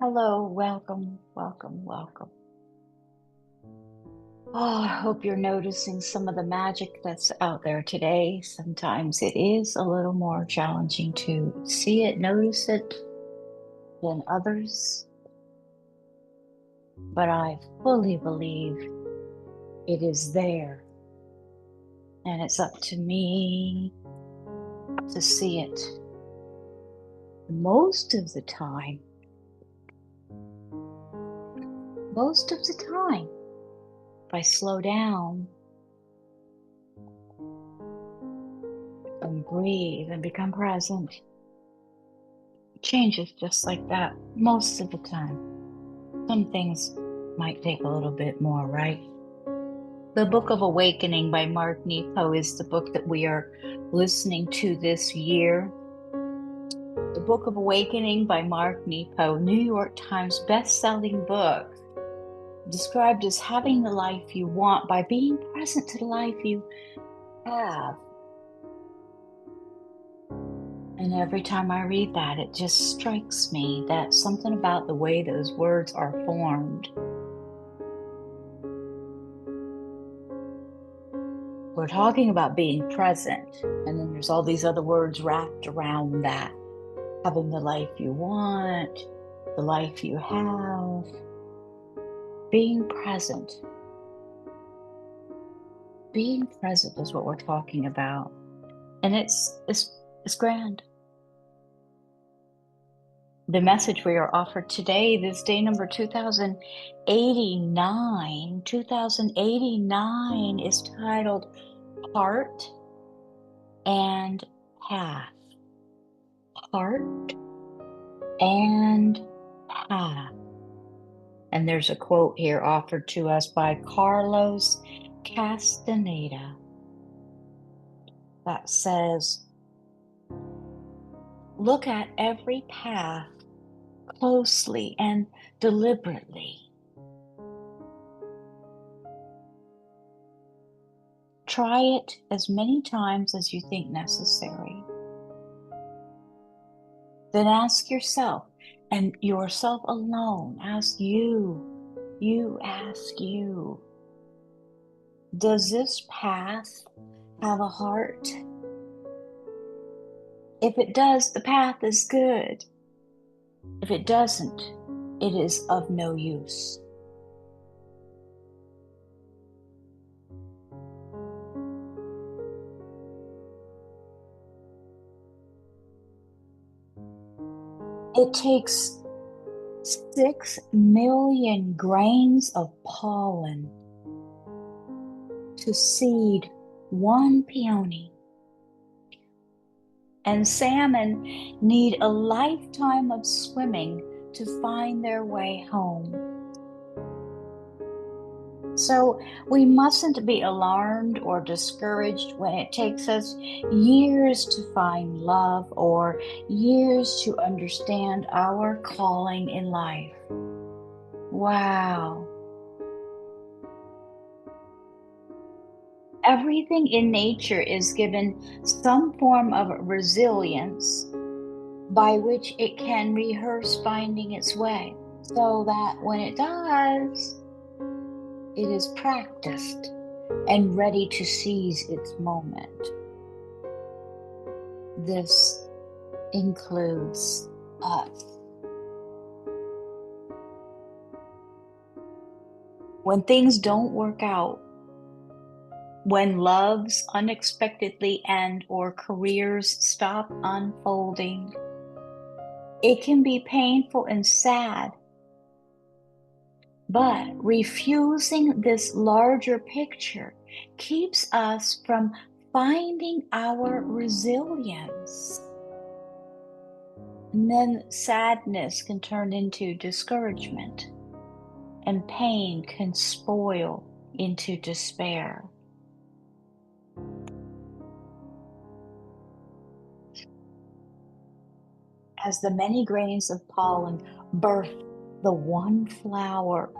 Hello, welcome, welcome, welcome. Oh, I hope you're noticing some of the magic that's out there today. Sometimes it is a little more challenging to see it, notice it than others, but I fully believe it is there, and it's up to me to see it. Most of the time, most of the time, if I slow down and breathe and become present, changes just like that most of the time. Some things might take a little bit more, right? The Book of Awakening by Mark Nepo is the book that we are listening to this year. The Book of Awakening by Mark Nepo, New York Times best-selling book, described as having the life you want by being present to the life you have. And every time I read that, it just strikes me that something about the way those words are formed. We're talking about being present, and then there's all these other words wrapped around that. Having the life you want, the life you have, being present. Being present is what we're talking about. And it's grand. The message we are offered today, this day number 2089. 2089 is titled Heart and Path. Heart and Path. And there's a quote here offered to us by Carlos Castaneda that says, "Look at every path closely and deliberately. Try it as many times as you think necessary. Then ask yourself, and yourself alone, ask you, does this path have a heart? If it does, the path is good. If it doesn't, it is of no use." It takes 6 million grains of pollen to seed one peony. And salmon need a lifetime of swimming to find their way home. So we mustn't be alarmed or discouraged when it takes us years to find love or years to understand our calling in life. Wow. Everything in nature is given some form of resilience by which it can rehearse finding its way, so that when it does, it is practiced and ready to seize its moment. This includes us. When things don't work out, when loves unexpectedly end or careers stop unfolding, it can be painful and sad. But refusing this larger picture keeps us from finding our resilience. And then sadness can turn into discouragement, and pain can spoil into despair. As the many grains of pollen birth the one flower,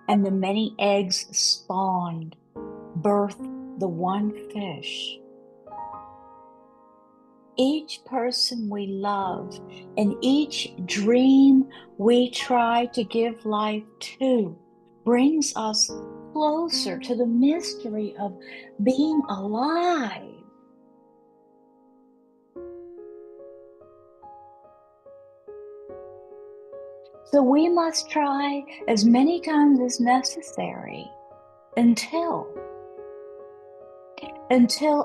and the many eggs spawned birth the one fish, each person we love and each dream we try to give life to brings us closer to the mystery of being alive. So we must try as many times as necessary until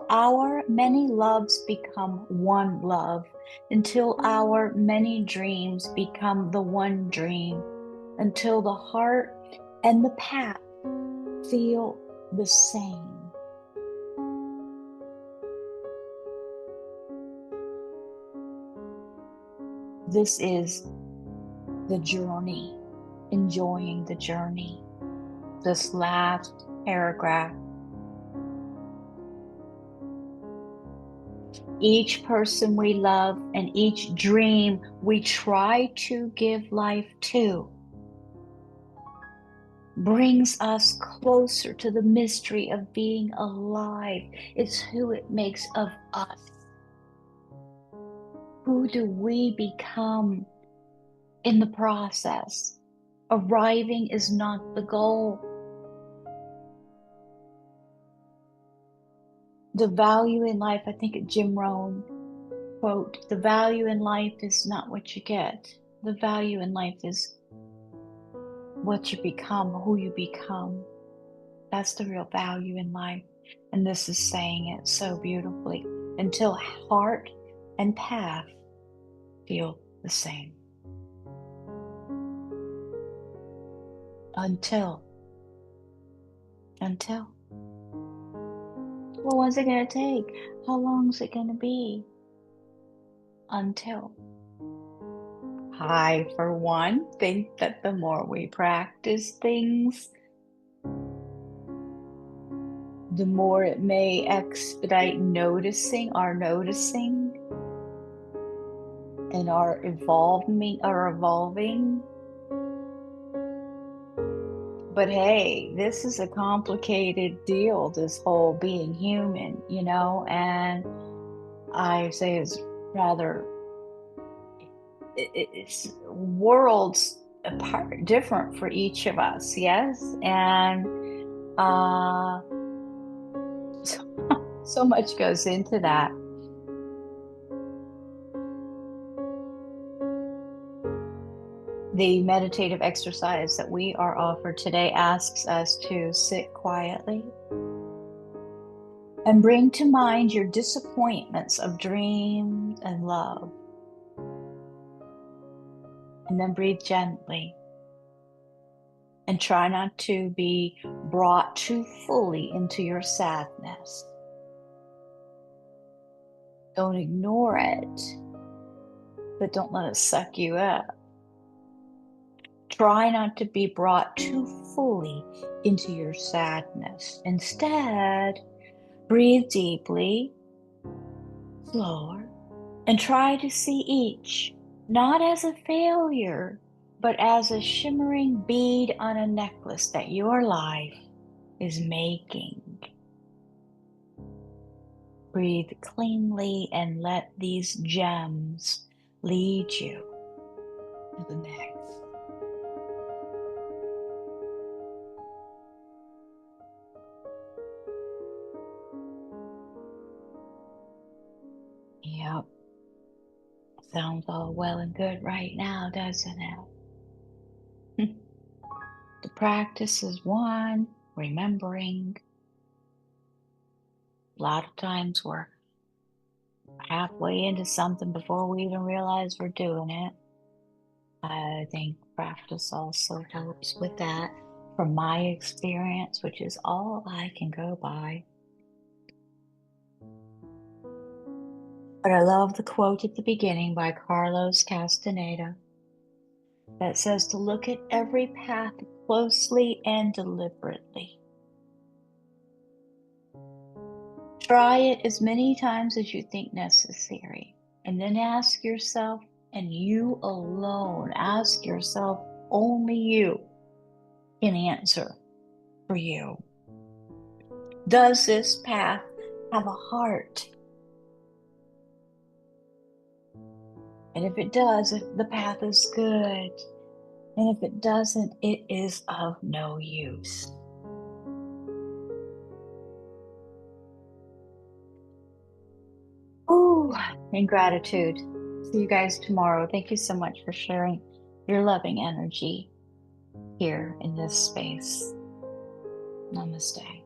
our many loves become one love, until our many dreams become the one dream, until the heart and the path feel the same. This is the journey, enjoying the journey. This last paragraph. Each person we love and each dream we try to give life to brings us closer to the mystery of being alive. It's who it makes of us. Who do we become in the process? Arriving is not the goal. The value in life, I think Jim Rohn quote, the value in life is not what you get. The value in life is what you become, who you become. That's the real value in life. And this is saying it so beautifully. Until heart and path feel the same. Until. Well, what's it going to take? How long is it going to be? Until. I, for one, think that the more we practice things, the more it may expedite our noticing and our evolving. But hey, this is a complicated deal, this whole being human, and I say it's rather, it's worlds apart, different for each of us, yes? And so much goes into that. The meditative exercise that we are offered today asks us to sit quietly and bring to mind your disappointments of dreams and love. And then breathe gently. And try not to be brought too fully into your sadness. Don't ignore it, but don't let it suck you up. Try not to be brought too fully into your sadness. Instead, breathe deeply, slower, and try to see each not as a failure, but as a shimmering bead on a necklace that your life is making. Breathe cleanly and let these gems lead you to the next. Yep. Sounds all well and good right now, doesn't it? The practice is one, remembering. A lot of times we're halfway into something before we even realize we're doing it. I think practice also helps with that from my experience, which is all I can go by. But I love the quote at the beginning by Carlos Castaneda that says to look at every path closely and deliberately. Try it as many times as you think necessary, and then ask yourself, and you alone, ask yourself, only you can answer for you. Does this path have a heart? And if it does, if the path is good, and if it doesn't, it is of no use. Oh, in gratitude. See you guys tomorrow. Thank you so much for sharing your loving energy here in this space. Namaste.